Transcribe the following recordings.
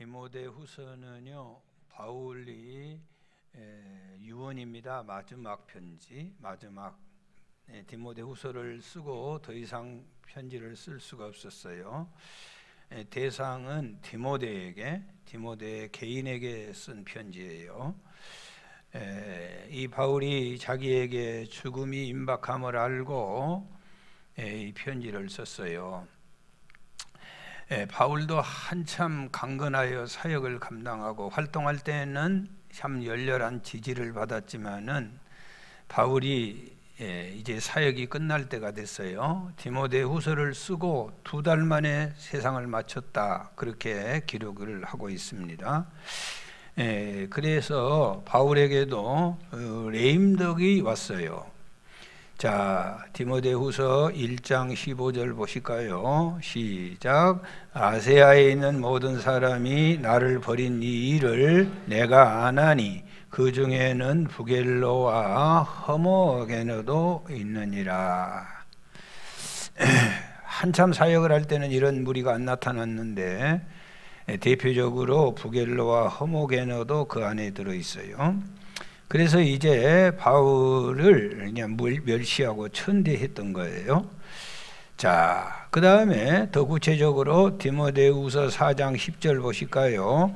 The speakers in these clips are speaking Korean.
디모데후서는요, 바울이 유언입니다. 마지막 편지, 마지막 디모데후서를 쓰고 더 이상 편지를 쓸 수가 없었어요. 대상은 디모데 개인에게 쓴 편지예요. 이 바울이 자기에게 죽음이 임박함을 알고 이 편지를 썼어요. 바울도 한참 강건하여 사역을 감당하고 활동할 때는 참 열렬한 지지를 받았지만은 바울이 이제 사역이 끝날 때가 됐어요. 디모데후서를 쓰고 2달 만에 세상을 마쳤다, 그렇게 기록을 하고 있습니다. 그래서 바울에게도 레임덕이 왔어요. 자, 디모데후서 1장 15절 보실까요? 시작. 아세아에 있는 모든 사람이 나를 버린 이 일을 내가 아나니 그 중에는 부겔로와 허모게너도 있느니라. 한참 사역을 할 때는 이런 무리가 안 나타났는데 대표적으로 부겔로와 허모게너도 그 안에 들어있어요. 그래서 이제 바울을 그냥 멸시하고 천대했던 거예요. 자, 그 다음에 더 구체적으로 디모데후서 4장 10절 보실까요?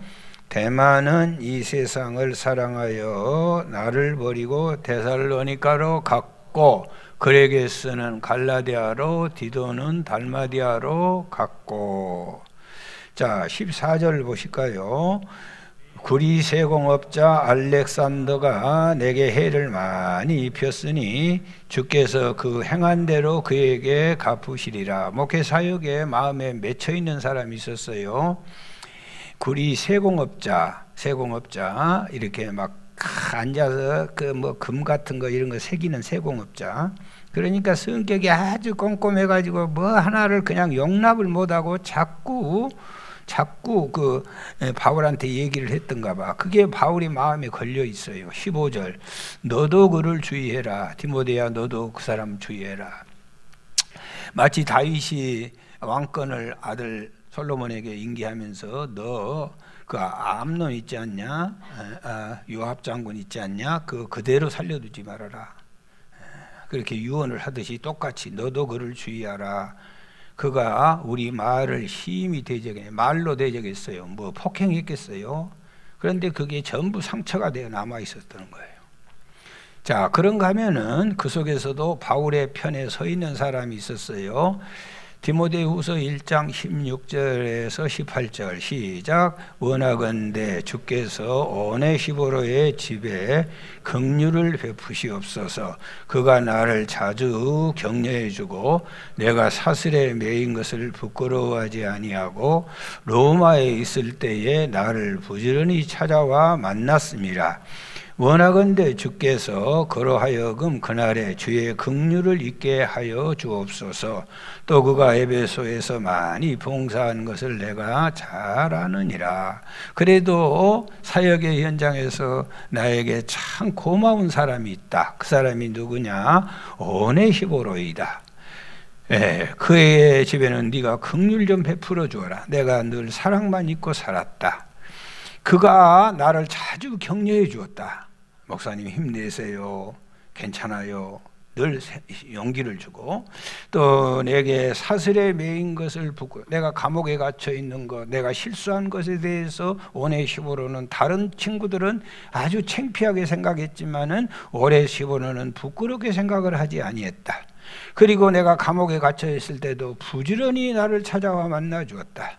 대만은 이 세상을 사랑하여 나를 버리고 데살로니가로 갔고 그레게스는 갈라디아로 디도는 달마디아로 갔고. 자, 14절 보실까요? 구리 세공업자 알렉산더가 내게 해를 많이 입혔으니 주께서 그 행한 대로 그에게 갚으시리라. 목회 사역에 마음에 맺혀 있는 사람이 있었어요. 구리 세공업자 이렇게 막 앉아서 그 뭐 금 같은 거 이런 거 새기는 세공업자. 그러니까 성격이 아주 꼼꼼해가지고 뭐 하나를 그냥 용납을 못하고 자꾸 그 바울한테 얘기를 했던가 봐. 그게 바울이 마음에 걸려 있어요. 15절. 너도 그를 주의해라. 디모데야, 너도 그 사람 주의해라. 마치 다윗이 왕권을 아들 솔로몬에게 인계하면서 너 그 암논 있지 않냐? 요압 장군 있지 않냐? 그대로 살려두지 말아라. 그렇게 유언을 하듯이 똑같이 너도 그를 주의하라. 그가 우리 마을을 심히 대적해, 말로 대적했어요. 뭐 폭행했겠어요. 그런데 그게 전부 상처가 되어 남아 있었던 거예요. 자, 그런가 하면은 그 속에서도 바울의 편에 서 있는 사람이 있었어요. 디모데후서 1장 16절에서 18절 시작. 원하건대 주께서 오네시보로의 집에 긍휼을 베푸시옵소서. 그가 나를 자주 격려해주고 내가 사슬에 매인 것을 부끄러워하지 아니하고 로마에 있을 때에 나를 부지런히 찾아와 만났습니다. 원하건대 주께서 그로 하여금 그날에 주의 긍휼을 있게 하여 주옵소서. 또 그가 에베소에서 많이 봉사한 것을 내가 잘 아느니라. 그래도 사역의 현장에서 나에게 참 고마운 사람이 있다. 그 사람이 누구냐? 오네시보로이다. 그의 집에는 네가 긍휼 좀 베풀어 주어라. 내가 늘 사랑만 입고 살았다. 그가 나를 자주 격려해 주었다. 목사님 힘내세요. 괜찮아요. 늘 용기를 주고 또 내게 사슬에 매인 것을 붓고 내가 감옥에 갇혀 있는 것, 내가 실수한 것에 대해서 오네시보로는 다른 친구들은 아주 창피하게 생각했지만은 오네시보로는 부끄럽게 생각을 하지 아니했다. 그리고 내가 감옥에 갇혀 있을 때도 부지런히 나를 찾아와 만나 주었다.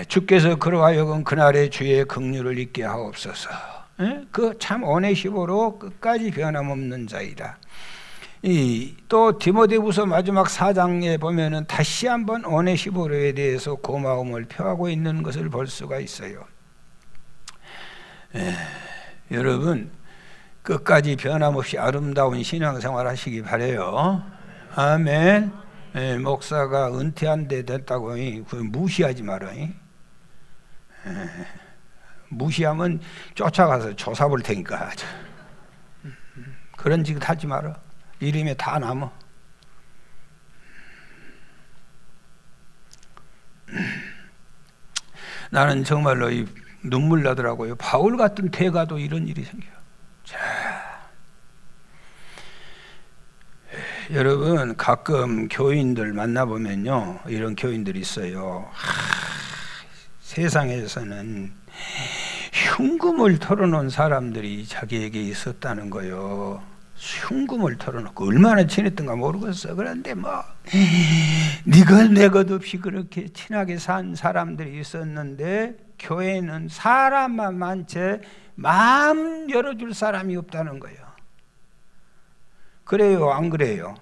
주께서 그로 하여금 그날의 주의 긍휼을 있게 하옵소서. 그 참 오네시보로 끝까지 변함없는 자이다. 또 디모데후서 마지막 4장에 보면은 다시 한번 오네시보로에 대해서 고마움을 표하고 있는 것을 볼 수가 있어요. 여러분 끝까지 변함없이 아름다운 신앙생활 하시기 바래요. 아멘. 목사가 은퇴한 데 됐다고 무시하지 마라. 무시하면 쫓아가서 조사 볼 테니까. 그런 짓 하지 마라. 이름에 다 남아. 나는 정말로 눈물 나더라고요. 바울 같은 대가도 이런 일이 생겨요. 자, 여러분 가끔 교인들 만나보면요, 이런 교인들이 있어요. 세상에서는 흉금을 털어놓은 사람들이 자기에게 있었다는 거요. 흉금을 털어놓고 얼마나 친했던가 모르겠어. 그런데 뭐 니걸 내 것 없이 그렇게 친하게 산 사람들이 있었는데, 교회는 사람만 많지 마음 열어줄 사람이 없다는 거예요. 그래요, 안 그래요?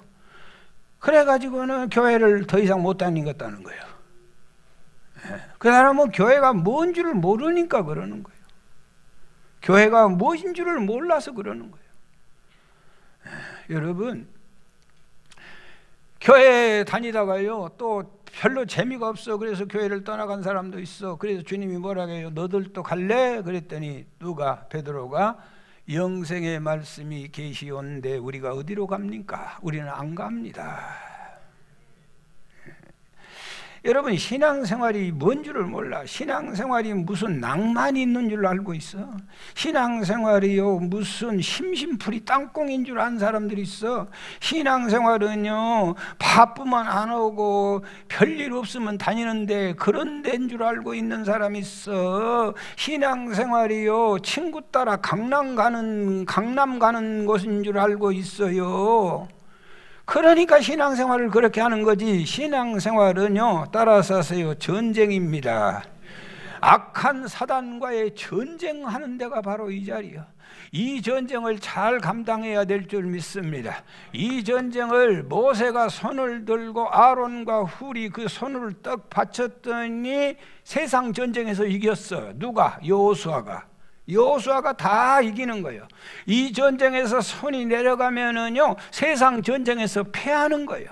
그래가지고는 교회를 더 이상 못 다니겠다는 거예요. 그 사람은 교회가 뭔 줄을 모르니까 그러는 거예요. 교회가 무엇인 줄을 몰라서 그러는 거예요. 여러분, 교회 다니다가요 또 별로 재미가 없어. 그래서 교회를 떠나간 사람도 있어. 그래서 주님이 뭐라고 해요? 너들도 갈래? 그랬더니 누가? 베드로가 영생의 말씀이 계시온데 우리가 어디로 갑니까? 우리는 안 갑니다. 여러분, 신앙생활이 뭔 줄을 몰라. 신앙생활이 무슨 낭만이 있는 줄 알고 있어. 신앙생활이요 무슨 심심풀이 땅콩인 줄 아는 사람들이 있어. 신앙생활은요 바쁘면 안 오고 별일 없으면 다니는데 그런 데인 줄 알고 있는 사람이 있어. 신앙생활이요 친구 따라 강남 가는 것인 줄 알고 있어요. 그러니까 신앙생활을 그렇게 하는 거지. 신앙생활은요, 따라서 하세요, 전쟁입니다. 악한 사단과의 전쟁하는 데가 바로 이 자리야. 이 전쟁을 잘 감당해야 될 줄 믿습니다. 이 전쟁을 모세가 손을 들고 아론과 훌이 그 손을 떡 받쳤더니 세상 전쟁에서 이겼어. 누가? 여호수아가 다 이기는 거예요. 이 전쟁에서 손이 내려가면은요 세상 전쟁에서 패하는 거예요.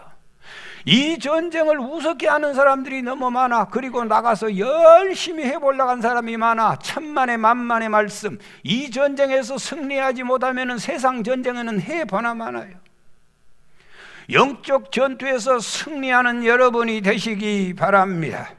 이 전쟁을 우습게 하는 사람들이 너무 많아. 그리고 나가서 열심히 해보려고 한 사람이 많아. 천만의 만만의 말씀. 이 전쟁에서 승리하지 못하면은 세상 전쟁에는 해보나 마나요. 영적 전투에서 승리하는 여러분이 되시기 바랍니다.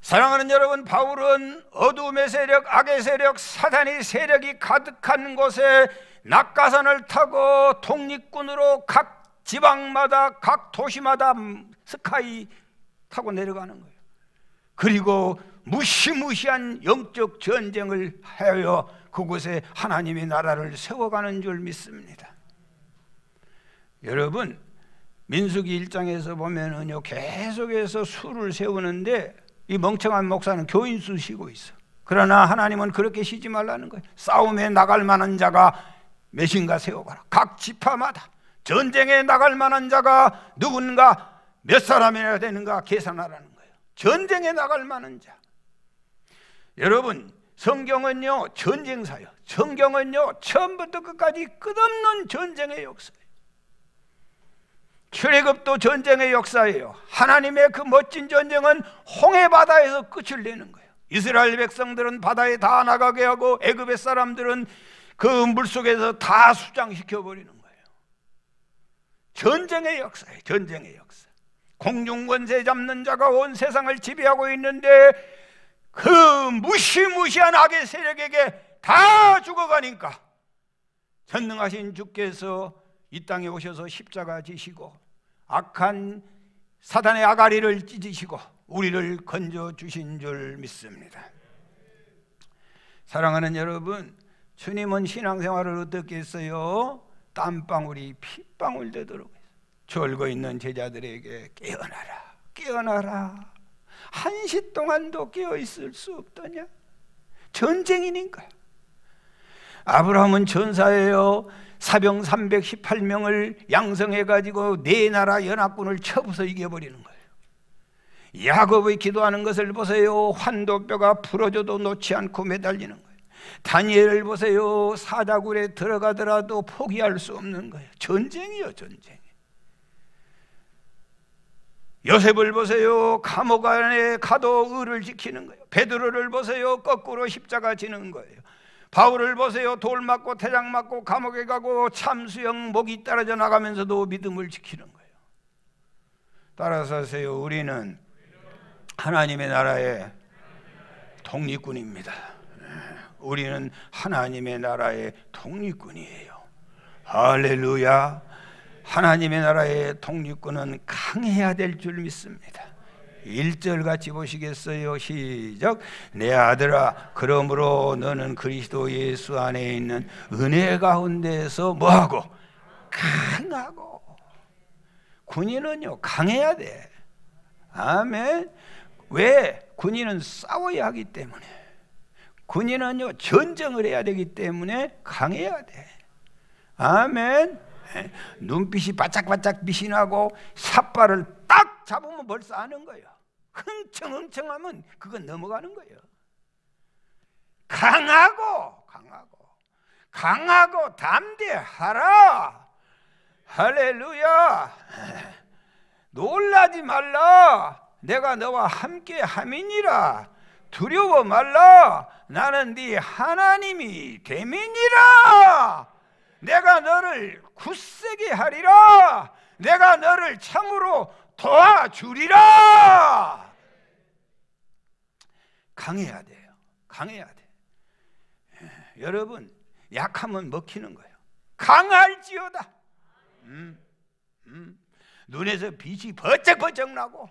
사랑하는 여러분, 바울은 어둠의 세력, 악의 세력, 사단의 세력이 가득한 곳에 낙가산을 타고 독립군으로 각 지방마다 각 도시마다 스카이 타고 내려가는 거예요. 그리고 무시무시한 영적 전쟁을 하여 그곳에 하나님의 나라를 세워가는 줄 믿습니다. 여러분, 민수기 1장에서 보면은요 계속해서 수를 세우는데 이 멍청한 목사는 교인수 쉬고 있어. 그러나 하나님은 그렇게 쉬지 말라는 거예요. 싸움에 나갈 만한 자가 몇인가 세워가라. 각 지파마다 전쟁에 나갈 만한 자가 누군가 몇 사람이나 되는가 계산하라는 거예요. 전쟁에 나갈 만한 자. 여러분, 성경은요 전쟁사예요. 성경은요 처음부터 끝까지 끝없는 전쟁의 역사예요. 출애굽도 전쟁의 역사예요. 하나님의 그 멋진 전쟁은 홍해바다에서 끝을 내는 거예요. 이스라엘 백성들은 바다에 다 나가게 하고 애굽의 사람들은 그 물속에서 다 수장시켜버리는 거예요. 전쟁의 역사예요. 전쟁의 역사. 공중권세 잡는 자가 온 세상을 지배하고 있는데 그 무시무시한 악의 세력에게 다 죽어가니까 전능하신 주께서 이 땅에 오셔서 십자가 지시고 악한 사단의 아가리를 찢으시고 우리를 건져주신 줄 믿습니다. 사랑하는 여러분, 주님은 신앙생활을 어떻게 했어요? 땀방울이 핏방울 되도록 졸고 있는 제자들에게 깨어나라. 한시 동안도 깨어있을 수 없더냐? 전쟁이니까. 아브라함은 전사예요. 사병 318명을 양성해가지고 네 나라 연합군을 쳐부서 이겨버리는 거예요. 야곱의 기도하는 것을 보세요. 환도뼈가 부러져도 놓지 않고 매달리는 거예요. 다니엘을 보세요. 사자굴에 들어가더라도 포기할 수 없는 거예요. 전쟁이요, 전쟁. 요셉을 보세요. 감옥 안에 가도 의를 지키는 거예요. 베드로를 보세요. 거꾸로 십자가 지는 거예요. 바울을 보세요. 돌 맞고 태장 맞고 감옥에 가고 참수형 목이 떨어져 나가면서도 믿음을 지키는 거예요. 따라서 하세요. 우리는 하나님의 나라의 독립군입니다. 우리는 하나님의 나라의 독립군이에요. 할렐루야. 하나님의 나라의 독립군은 강해야 될 줄 믿습니다. 1절 같이 보시겠어요? 시작. 내 아들아, 그러므로 너는 그리스도 예수 안에 있는 은혜 가운데서 뭐하고? 강하고. 군인은요 강해야 돼. 아멘. 왜? 군인은 싸워야 하기 때문에. 군인은요 전쟁을 해야 되기 때문에 강해야 돼. 아멘. 눈빛이 바짝바짝 빛이 나고 삿발을 딱 잡으면 벌써 아는 거예요. 흥청흥청하면 그건 넘어가는 거예요. 강하고 담대하라. 할렐루야. 놀라지 말라. 내가 너와 함께 함이니라. 두려워 말라. 나는 네 하나님이 됨이니라. 내가 너를 굳세게 하리라. 내가 너를 참으로 도와주리라. 강해야 돼요. 강해야 돼. 여러분, 약하면 먹히는 거예요. 강할지어다. 눈에서 빛이 번쩍번쩍 나고.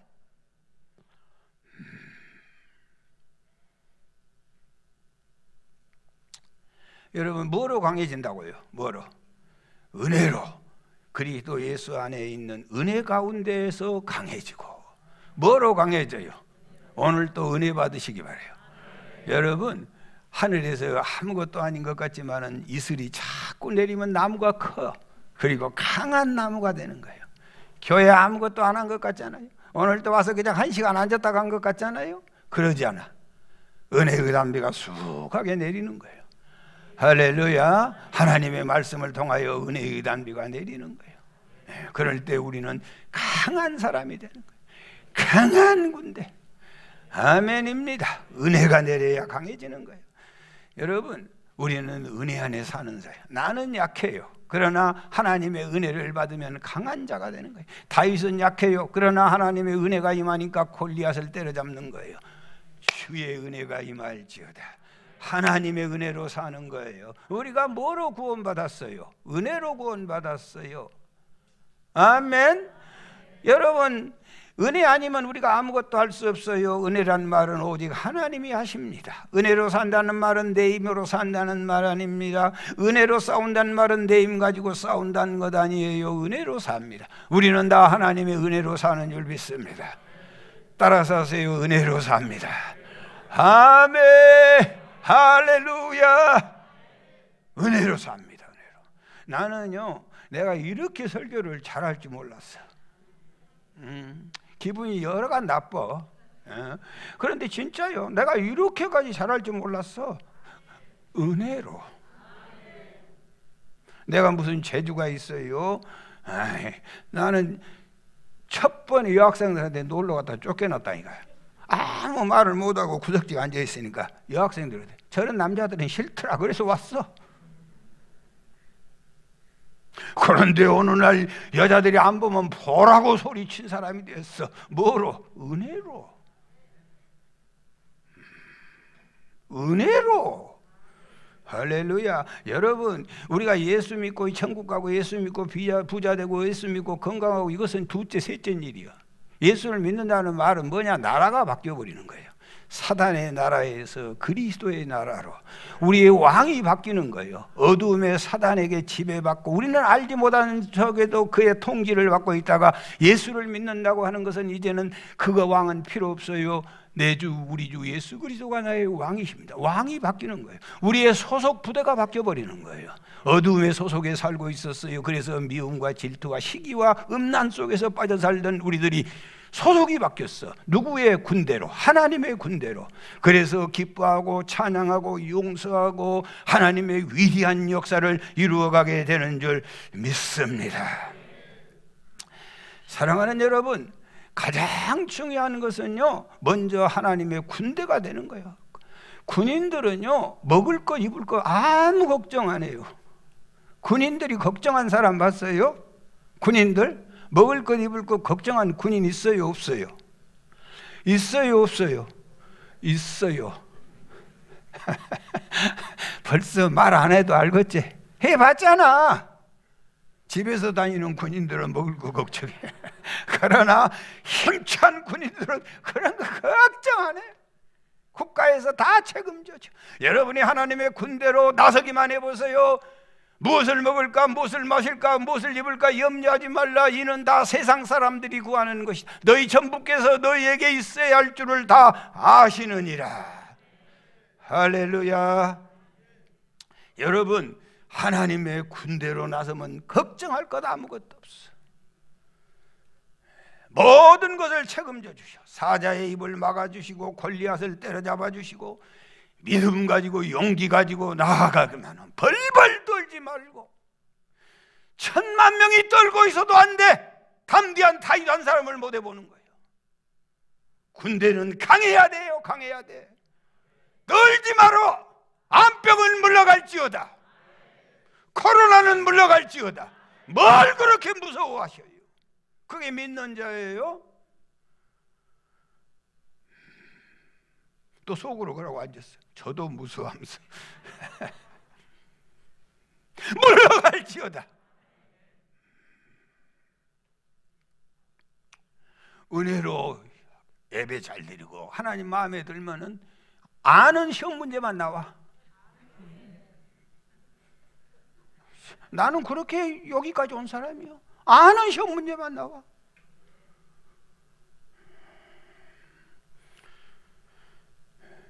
여러분, 뭐로 강해진다고요? 뭐로? 은혜로. 그리스도 예수 안에 있는 은혜 가운데에서 강해지고. 뭐로 강해져요? 오늘 또 은혜 받으시기 바라요. 여러분, 하늘에서 아무것도 아닌 것 같지만은 이슬이 자꾸 내리면 나무가 커. 그리고 강한 나무가 되는 거예요. 교회 아무것도 안 한 것 같잖아요. 오늘도 와서 그냥 1시간 앉았다 간 것 같잖아요. 그러지 않아. 은혜의 담비가 수하게 내리는 거예요. 할렐루야. 하나님의 말씀을 통하여 은혜의 담비가 내리는 거예요. 그럴 때 우리는 강한 사람이 되는 거예요. 강한 군대. 아멘입니다. 은혜가 내려야 강해지는 거예요. 여러분, 우리는 은혜 안에 사는 자예요. 나는 약해요. 그러나 하나님의 은혜를 받으면 강한 자가 되는 거예요. 다윗은 약해요. 그러나 하나님의 은혜가 임하니까 골리앗을 때려잡는 거예요. 주의 은혜가 임할지어다. 하나님의 은혜로 사는 거예요. 우리가 뭐로 구원받았어요? 은혜로 구원받았어요. 아멘. 여러분, 은혜 아니면 우리가 아무것도 할 수 없어요. 은혜란 말은 오직 하나님이 하십니다. 은혜로 산다는 말은 내 힘으로 산다는 말 아닙니다. 은혜로 싸운다는 말은 내 힘 가지고 싸운다는 것 아니에요. 은혜로 삽니다. 우리는 다 하나님의 은혜로 사는 줄 믿습니다. 따라서 하세요. 은혜로 삽니다. 아멘. 할렐루야. 은혜로 삽니다. 은혜로. 나는요, 내가 이렇게 설교를 잘할 줄 몰랐어. 기분이 여러가 나빠. 그런데 진짜요, 내가 이렇게까지 잘할 줄 몰랐어. 은혜로. 내가 무슨 재주가 있어요? 나는 첫 번에 여학생들한테 놀러 갔다 쫓겨났다니까요. 아무 말을 못하고 구석지에 앉아있으니까 여학생들한테 저런 남자들은 싫더라. 그래서 왔어. 그런데 어느 날 여자들이 안 보면 보라고 소리친 사람이 됐어. 뭐로? 은혜로. 은혜로. 할렐루야. 여러분, 우리가 예수 믿고 천국 가고 예수 믿고 부자 되고 예수 믿고 건강하고 이것은 둘째 셋째 일이야. 예수를 믿는다는 말은 뭐냐? 나라가 바뀌어버리는 거예요. 사단의 나라에서 그리스도의 나라로 우리의 왕이 바뀌는 거예요. 어두움의 사단에게 지배받고 우리는 알지 못하는 적에도 그의 통치를 받고 있다가 예수를 믿는다고 하는 것은 이제는 그거 왕은 필요 없어요. 내 주 우리 주 예수 그리스도가 나의 왕이십니다. 왕이 바뀌는 거예요. 우리의 소속 부대가 바뀌어버리는 거예요. 어두움의 소속에 살고 있었어요. 그래서 미움과 질투와 시기와 음란 속에서 빠져 살던 우리들이 소속이 바뀌었어. 누구의 군대로? 하나님의 군대로. 그래서 기뻐하고 찬양하고 용서하고 하나님의 위대한 역사를 이루어가게 되는 줄 믿습니다. 사랑하는 여러분, 가장 중요한 것은요, 먼저 하나님의 군대가 되는 거예요. 군인들은요, 먹을 거 입을 거 아무 걱정 안 해요. 군인들이 걱정한 사람 봤어요? 군인들? 먹을 것 입을 것 걱정한 군인 있어요? 없어요? 있어요, 없어요? 있어요. 벌써 말 안 해도 알겠지? 해봤잖아. 집에서 다니는 군인들은 먹을 거 걱정해. 그러나 힘찬 군인들은 그런 거 걱정 안 해. 국가에서 다 책임져줘. 여러분이 하나님의 군대로 나서기만 해보세요. 무엇을 먹을까, 무엇을 마실까, 무엇을 입을까 염려하지 말라. 이는 다 세상 사람들이 구하는 것이다. 너희 전부께서 너희에게 있어야 할 줄을 다 아시느니라. 할렐루야. 여러분, 하나님의 군대로 나서면 걱정할 것 아무것도 없어. 모든 것을 책임져 주셔. 사자의 입을 막아주시고 골리앗을 때려잡아 주시고 믿음 가지고 용기 가지고 나아가기만 벌벌 떨지 말고. 1000만 명이 떨고 있어도 안 돼. 담대한 타이한 사람을 못 해보는 거예요. 군대는 강해야 돼요. 강해야 돼. 떨지 마라. 암병은 물러갈지어다. 코로나는 물러갈지어다. 뭘 그렇게 무서워하셔요? 그게 믿는 자예요? 또 속으로 그러고 앉았어요. 저도 무서워하면서 물러갈지어다. 은혜로 예배 잘 드리고 하나님 마음에 들면은 아는 시험 문제만 나와. 나는 그렇게 여기까지 온 사람이요. 아는 시험 문제만 나와.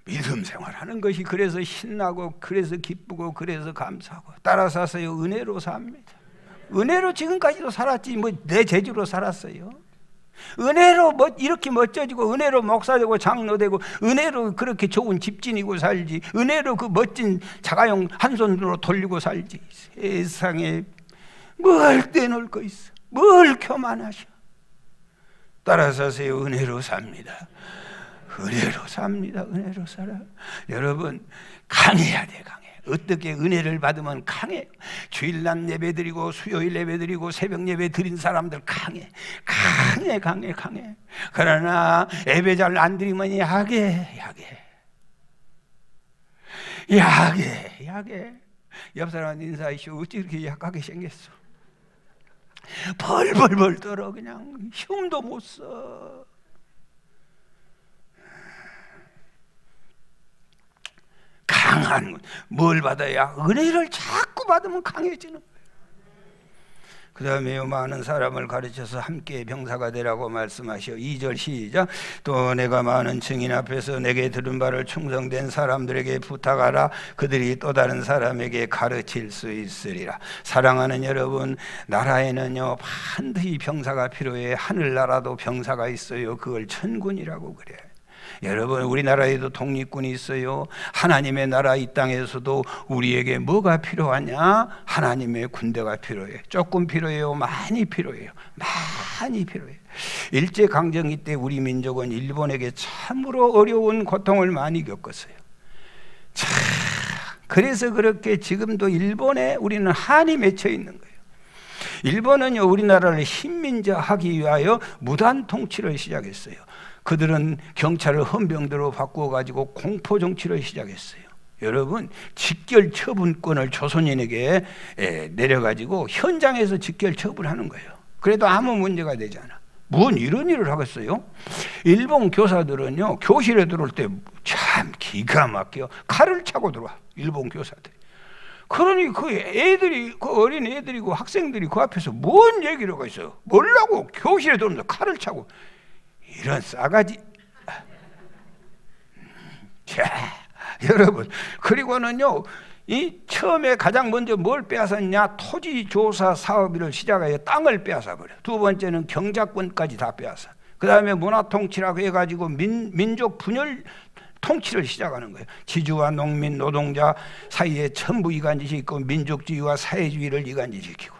믿음 생활하는 것이 그래서 신나고 그래서 기쁘고 그래서 감사하고. 따라서 하세요. 은혜로 삽니다. 은혜로 지금까지도 살았지 뭐 내 재주로 살았어요. 은혜로 이렇게 멋져지고 은혜로 목사되고 장로되고 은혜로 그렇게 좋은 집진이고 살지. 은혜로 그 멋진 자가용 한 손으로 돌리고 살지. 세상에 뭘 떼놓을 거 있어. 뭘 교만하셔. 따라서 하세요. 은혜로 삽니다. 은혜로 삽니다. 은혜로 살아. 여러분 강해야 돼. 강해. 어떻게 은혜를 받으면 강해. 주일날 예배드리고 수요일 예배드리고 새벽 예배 드린 사람들 강해. 강해. 그러나 예배 잘 안 드리면 약해. 옆 사람한테 인사하시오. 어찌 이렇게 약하게 생겼어? 벌벌벌 떨어. 그냥 힘도 못 써. 강한 뭘 받아야? 은혜를 자꾸 받으면 강해지는 거예요. 그 다음에 많은 사람을 가르쳐서 함께 병사가 되라고 말씀하시오. 2절 시작. 또 내가 많은 증인 앞에서 내게 들은 바를 충성된 사람들에게 부탁하라. 그들이 또 다른 사람에게 가르칠 수 있으리라. 사랑하는 여러분, 나라에는요 반드시 병사가 필요해. 하늘나라도 병사가 있어요. 그걸 천군이라고 그래. 여러분, 우리나라에도 독립군이 있어요. 하나님의 나라 이 땅에서도 우리에게 뭐가 필요하냐? 하나님의 군대가 필요해. 조금 필요해요? 많이 필요해요. 많이 필요해요. 일제강점기 때 우리 민족은 일본에게 참으로 어려운 고통을 많이 겪었어요. 자, 그래서 그렇게 지금도 일본에 우리는 한이 맺혀 있는 거예요. 일본은요 우리나라를 식민지하기 위하여 무단 통치를 시작했어요. 그들은 경찰을 헌병대로 바꾸어 가지고 공포 정치를 시작했어요. 여러분, 직결 처분권을 조선인에게 내려가지고 현장에서 직결 처분하는 거예요. 그래도 아무 문제가 되지 않아. 뭔 이런 일을 하겠어요? 일본 교사들은요 교실에 들어올 때 참 기가 막혀 칼을 차고 들어와. 일본 교사들. 그러니 그 애들이, 그 어린 애들이고 학생들이 그 앞에서 뭔 얘기를 하고 있어요? 뭐라고 교실에 들어오면서 칼을 차고. 이런 싸가지. 자, 여러분, 그리고는요 이 처음에 가장 먼저 뭘 빼앗았냐? 토지조사 사업을 시작하여 땅을 빼앗아 버려. 두 번째는 경작권까지 다 빼앗아. 그 다음에 문화통치라고 해가지고 민족 분열 통치를 시작하는 거예요. 지주와 농민, 노동자 사이에 전부 이간질이 있고 민족주의와 사회주의를 이간질시키고,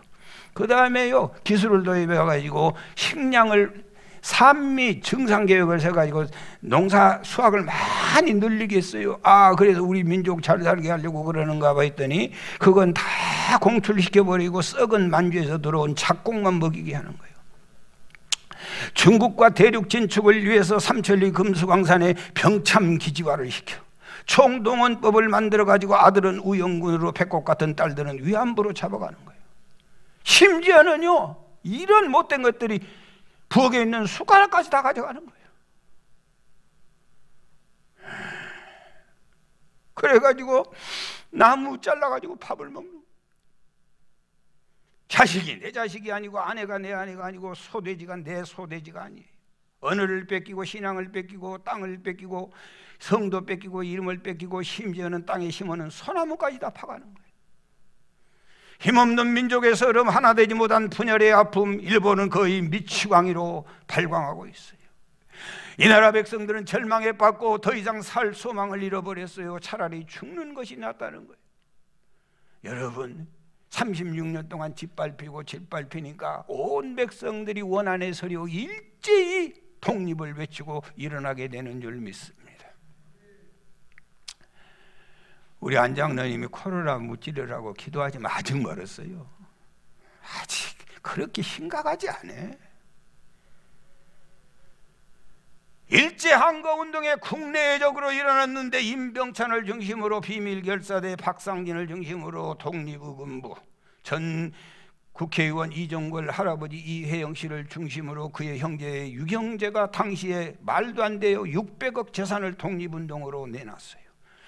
그 다음에요 기술을 도입해가지고 식량을 산미 증상개혁을 해가지고 농사 수확을 많이 늘리게 했어요. 아, 그래서 우리 민족 잘 살게 하려고 그러는가 봐 했더니 그건 다 공출시켜버리고 썩은 만주에서 들어온 작곡만 먹이게 하는 거예요. 중국과 대륙 진축을 위해서 삼천리 금수강산에 병참 기지화를 시켜 총동원법을 만들어가지고 아들은 우영군으로 백곡 같은 딸들은 위안부로 잡아가는 거예요. 심지어는요, 이런 못된 것들이 부엌에 있는 숟가락까지 다 가져가는 거예요. 그래가지고 나무 잘라가지고 밥을 먹는 거예요. 자식이 내 자식이 아니고 아내가 내 아내가 아니고 소돼지가 내 소돼지가 아니에요. 언어를 뺏기고 신앙을 뺏기고 땅을 뺏기고 성도 뺏기고 이름을 뺏기고 심지어는 땅에 심어놓은 소나무까지 다 파가는 거예요. 힘없는 민족의 서름, 하나 되지 못한 분열의 아픔, 일본은 거의 미치광이로 발광하고 있어요. 이 나라 백성들은 절망에 빠졌고 더 이상 살 소망을 잃어버렸어요. 차라리 죽는 것이 낫다는 거예요. 여러분, 36년 동안 짓밟히고 짓밟히니까 온 백성들이 원안에 서려 일제히 독립을 외치고 일어나게 되는 줄 믿습니다. 우리 안 장로님이 코로나 무찌르라고 기도하지만 아직 멀었어요. 아직 그렇게 심각하지 않아. 일제항거운동에 국내적으로 일어났는데 임병찬을 중심으로 비밀결사대 박상진을 중심으로 독립의금부, 전 국회의원 이종걸 할아버지 이혜영 씨를 중심으로 그의 형제 유경재가 당시에 말도 안 돼요 600억 재산을 독립운동으로 내놨어요.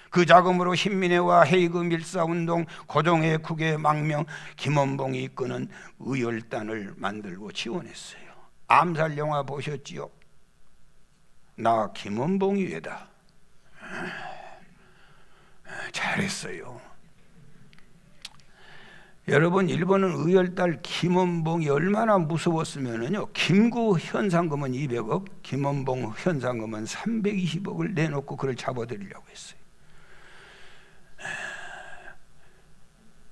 그 자금으로 신민회와 헤이그 밀사운동, 고종의 국외 망명, 김원봉이 이끄는 의열단을 만들고 지원했어요. 암살 영화 보셨지요? 나 김원봉이 왜다. 잘했어요. 여러분, 일본은 의열단 김원봉이 얼마나 무서웠으면요, 김구 현상금은 200억, 김원봉 현상금은 320억을 내놓고 그를 잡아들이려고 했어요.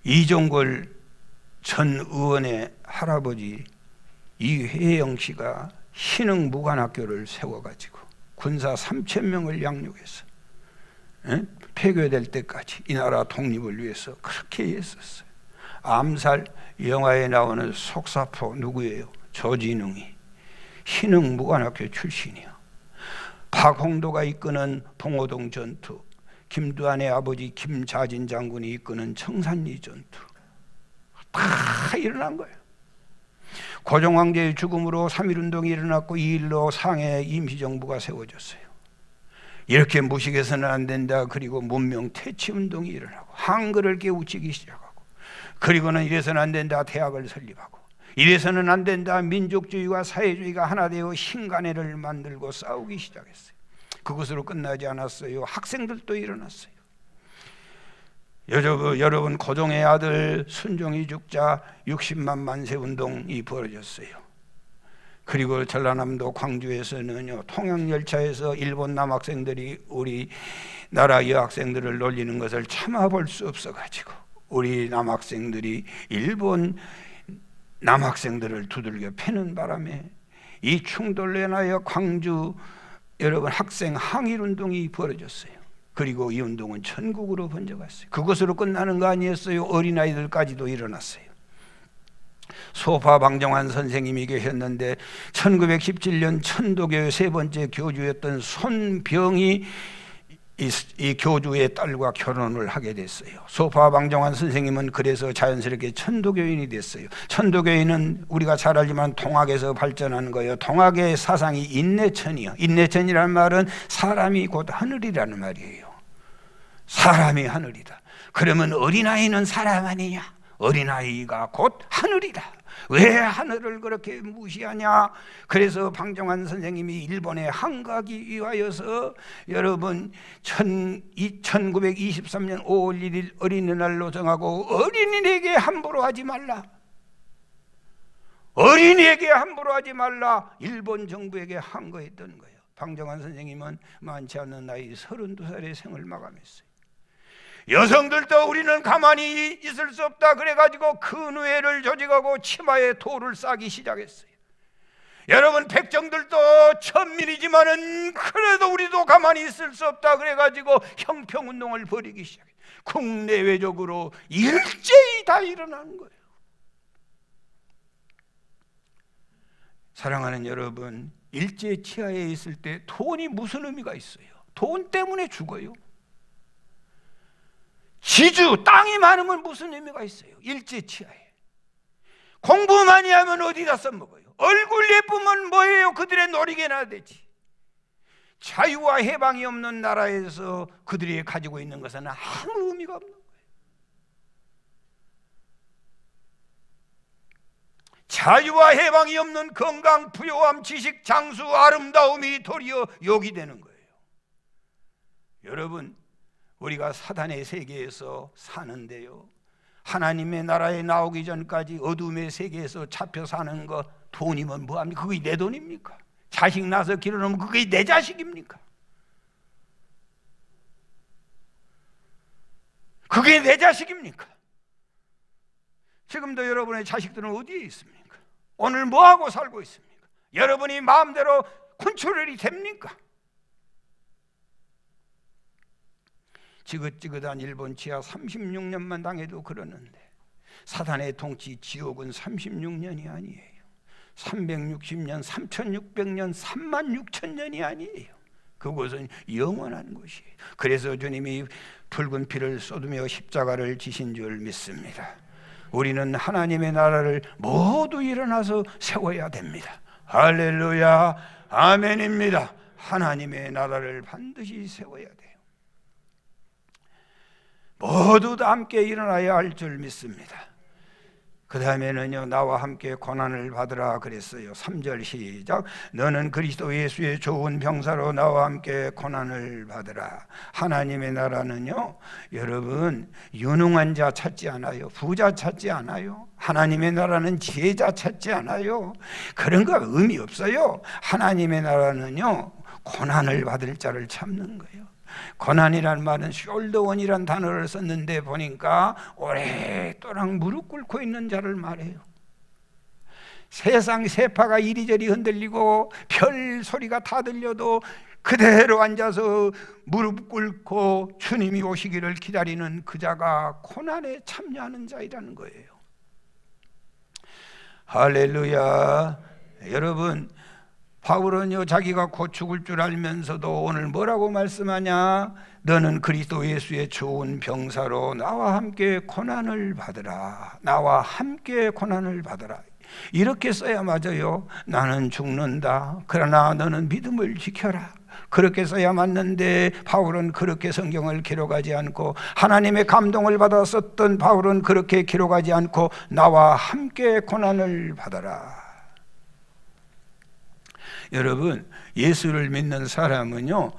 이종걸 전 의원의 할아버지 이혜영 씨가 신흥무관학교를 세워가지고 군사 3,000명을 양육해서 폐교될 때까지 이 나라 독립을 위해서 그렇게 애썼어요. 암살 영화에 나오는 속사포 누구예요? 조진웅이 신흥무관학교 출신이요. 박홍도가 이끄는 봉오동 전투, 김두한의 아버지 김자진 장군이 이끄는 청산리 전투, 다 일어난 거예요. 고종 황제의 죽음으로 3.1운동이 일어났고 이 일로 상해 임시정부가 세워졌어요. 이렇게 무식해서는 안 된다. 그리고 문명 퇴치운동이 일어나고 한글을 깨우치기 시작하고, 그리고는 이래서는 안 된다. 대학을 설립하고, 이래서는 안 된다. 민족주의와 사회주의가 하나 되어 신간회를 만들고 싸우기 시작했어요. 그것으로 끝나지 않았어요. 학생들도 일어났어요. 여러분, 고종의 아들 순종이 죽자 60만 만세 운동이 벌어졌어요. 그리고 전라남도 광주에서는요, 통영열차에서 일본 남학생들이 우리나라 여학생들을 놀리는 것을 참아볼 수 없어가지고 우리 남학생들이 일본 남학생들을 두들겨 패는 바람에 이 충돌로 인하여 광주 여러분 학생 항일운동이 벌어졌어요. 그리고 이 운동은 전국으로 번져갔어요. 그것으로 끝나는 거 아니었어요. 어린아이들까지도 일어났어요. 소파 방정환 선생님이 계셨는데 1917년 천도교회 세 번째 교주였던 손병이 이 교주의 딸과 결혼을 하게 됐어요. 소파 방정환 선생님은 그래서 자연스럽게 천도교인이 됐어요. 천도교인은 우리가 잘 알지만 동학에서 발전한 거예요. 동학의 사상이 인내천이요. 인내천이라는 말은 사람이 곧 하늘이라는 말이에요. 사람이 하늘이다. 그러면 어린아이는 사람 아니냐? 어린아이가 곧 하늘이다. 왜 하늘을 그렇게 무시하냐? 그래서 방정환 선생님이 일본에 항가기 위하여서 여러분 1923년 5월 1일 어린이날로 정하고 어린이에게 함부로 하지 말라. 어린이에게 함부로 하지 말라. 일본 정부에게 항거했던 거예요. 방정환 선생님은 많지 않은 나이 32살에 생을 마감했어요. 여성들도 우리는 가만히 있을 수 없다 그래가지고 근회를 조직하고 치마에 돌을 싸기 시작했어요. 여러분, 백정들도 천민이지만은 그래도 우리도 가만히 있을 수 없다 그래가지고 형평운동을 벌이기 시작했어요. 국내외적으로 일제히 다 일어나는 거예요. 사랑하는 여러분, 일제 치하에 있을 때 돈이 무슨 의미가 있어요? 돈 때문에 죽어요. 지주, 땅이 많으면 무슨 의미가 있어요? 일제 치하에. 공부 많이 하면 어디다 써먹어요? 얼굴 예쁘면 뭐예요? 그들의 놀이개나 되지. 자유와 해방이 없는 나라에서 그들이 가지고 있는 것은 아무 의미가 없는 거예요. 자유와 해방이 없는 건강, 부요함, 지식, 장수, 아름다움이 도리어 욕이 되는 거예요. 여러분, 우리가 사단의 세계에서 사는데요, 하나님의 나라에 나오기 전까지 어둠의 세계에서 잡혀 사는 거, 돈이면 뭐합니까? 그게 내 돈입니까? 자식 낳아서 기르면 그게 내 자식입니까? 그게 내 자식입니까? 지금도 여러분의 자식들은 어디에 있습니까? 오늘 뭐하고 살고 있습니까? 여러분이 마음대로 컨트롤이 됩니까? 지긋지긋한 일본 치하 36년만 당해도 그러는데, 사단의 통치 지옥은 36년이 아니에요. 360년, 3600년, 36000년이 아니에요. 그곳은 영원한 곳이에요. 그래서 주님이 붉은 피를 쏟으며 십자가를 지신 줄 믿습니다. 우리는 하나님의 나라를 모두 일어나서 세워야 됩니다. 할렐루야, 아멘입니다. 하나님의 나라를 반드시 세워야 돼요. 모두 다 함께 일어나야 할 줄 믿습니다. 그 다음에는요, 나와 함께 고난을 받으라 그랬어요. 3절 시작. 너는 그리스도 예수의 좋은 병사로 나와 함께 고난을 받으라. 하나님의 나라는요, 여러분, 유능한 자 찾지 않아요. 부자 찾지 않아요. 하나님의 나라는 지혜자 찾지 않아요. 그런 거 의미 없어요. 하나님의 나라는요, 고난을 받을 자를 찾는 거예요. 고난이란 말은 숄더원이란 단어를 썼는데 보니까 오랫도록 무릎 꿇고 있는 자를 말해요. 세상 세파가 이리저리 흔들리고 별 소리가 다 들려도 그대로 앉아서 무릎 꿇고 주님이 오시기를 기다리는 그 자가 고난에 참여하는 자이라는 거예요. 할렐루야. 여러분, 바울은요, 자기가 곧 죽을 줄 알면서도 오늘 뭐라고 말씀하냐? 너는 그리스도 예수의 좋은 병사로 나와 함께 고난을 받으라. 나와 함께 고난을 받으라. 이렇게 써야 맞아요. 나는 죽는다, 그러나 너는 믿음을 지켜라. 그렇게 써야 맞는데, 바울은 그렇게 성경을 기록하지 않고, 하나님의 감동을 받아 썼던 바울은 그렇게 기록하지 않고 나와 함께 고난을 받아라. 여러분, 예수를 믿는 사람은요,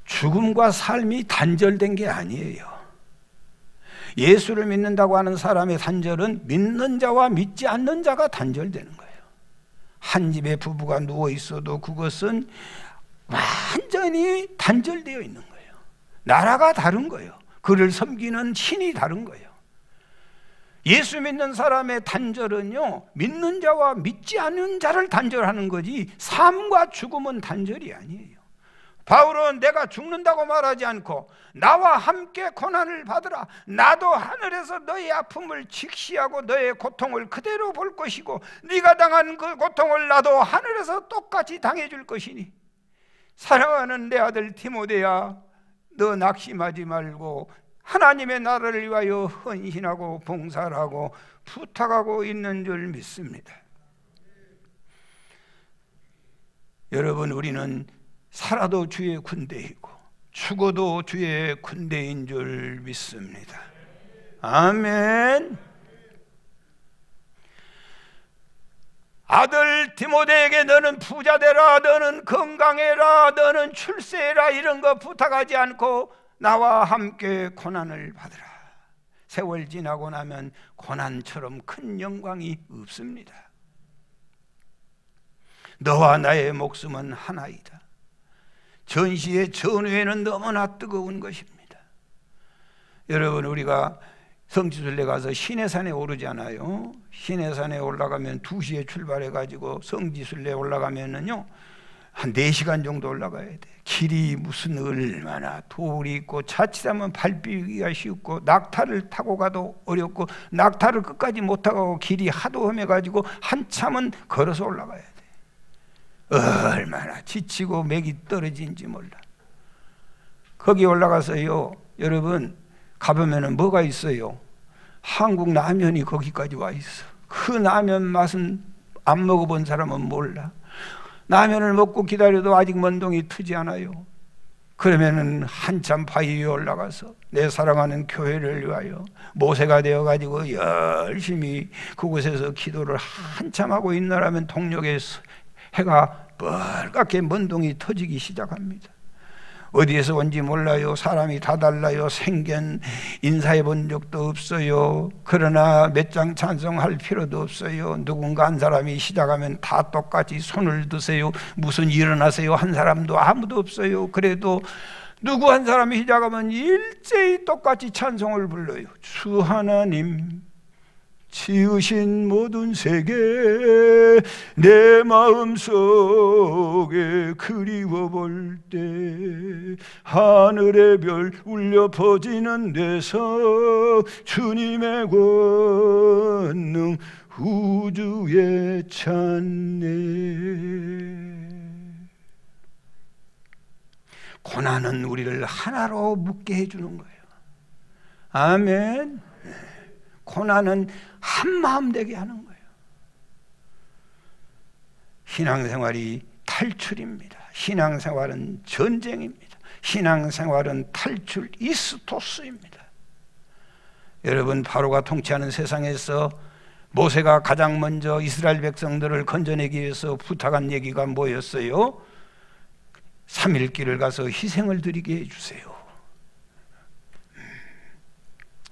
죽음과 삶이 단절된 게 아니에요. 예수를 믿는다고 하는 사람의 단절은 믿는 자와 믿지 않는 자가 단절되는 거예요. 한 집에 부부가 누워 있어도 그것은 완전히 단절되어 있는 거예요. 나라가 다른 거예요. 그를 섬기는 신이 다른 거예요. 예수 믿는 사람의 단절은요, 믿는 자와 믿지 않는 자를 단절하는 거지, 삶과 죽음은 단절이 아니에요. 바울은 내가 죽는다고 말하지 않고 나와 함께 고난을 받으라. 나도 하늘에서 너의 아픔을 직시하고 너의 고통을 그대로 볼 것이고, 네가 당한 그 고통을 나도 하늘에서 똑같이 당해줄 것이니, 사랑하는 내 아들 디모데야, 너 낙심하지 말고 하나님의 나라를 위하여 헌신하고 봉사하고 부탁하고 있는 줄 믿습니다. 여러분, 우리는 살아도 주의 군대이고 죽어도 주의 군대인 줄 믿습니다. 아멘. 아들 디모데에게 너는 부자 되라, 너는 건강해라, 너는 출세해라, 이런 거 부탁하지 않고 나와 함께 고난을 받으라. 세월 지나고 나면 고난처럼 큰 영광이 없습니다. 너와 나의 목숨은 하나이다. 전시의 전후에는 너무나 뜨거운 것입니다. 여러분, 우리가 성지순례 가서 시내산에 오르잖아요. 시내산에 올라가면 2시에 출발해가지고 성지순례 올라가면은요, 한 4시간 정도 올라가야 돼. 길이 무슨 얼마나 돌이 있고, 자칫하면 발 삐기가 쉽고, 낙타를 타고 가도 어렵고, 낙타를 끝까지 못 타고 길이 하도 험해가지고 한참은 걸어서 올라가야 돼. 얼마나 지치고 맥이 떨어진지 몰라. 거기 올라가서요, 여러분 가보면은 뭐가 있어요? 한국 라면이 거기까지 와 있어. 그 라면 맛은 안 먹어본 사람은 몰라. 라면을 먹고 기다려도 아직 먼동이 트지 않아요. 그러면은 한참 바위 위에 올라가서 내 사랑하는 교회를 위하여 모세가 되어가지고 열심히 그곳에서 기도를 한참 하고 있느라면 동력에서 해가 빨갛게 먼동이 터지기 시작합니다. 어디에서 온지 몰라요. 사람이 다 달라요. 생견 인사해 본 적도 없어요. 그러나 몇 장 찬송할 필요도 없어요. 누군가 한 사람이 시작하면 다 똑같이 손을 드세요. 무슨 일어나세요 한 사람도 아무도 없어요. 그래도 누구 한 사람이 시작하면 일제히 똑같이 찬송을 불러요. 주 하나님 지으신 모든 세계 내 마음속에 그리워 볼 때 하늘의 별 울려 퍼지는 데서 주님의 권능 우주에 찬네. 고난은 우리를 하나로 묶게 해주는 거예요. 아멘. 고난은 한마음 되게 하는 거예요. 신앙생활이 탈출입니다. 신앙생활은 전쟁입니다. 신앙생활은 탈출 이스토스입니다. 여러분, 바로가 통치하는 세상에서 모세가 가장 먼저 이스라엘 백성들을 건져내기 위해서 부탁한 얘기가 뭐였어요? 3일 길을 가서 희생을 드리게 해주세요.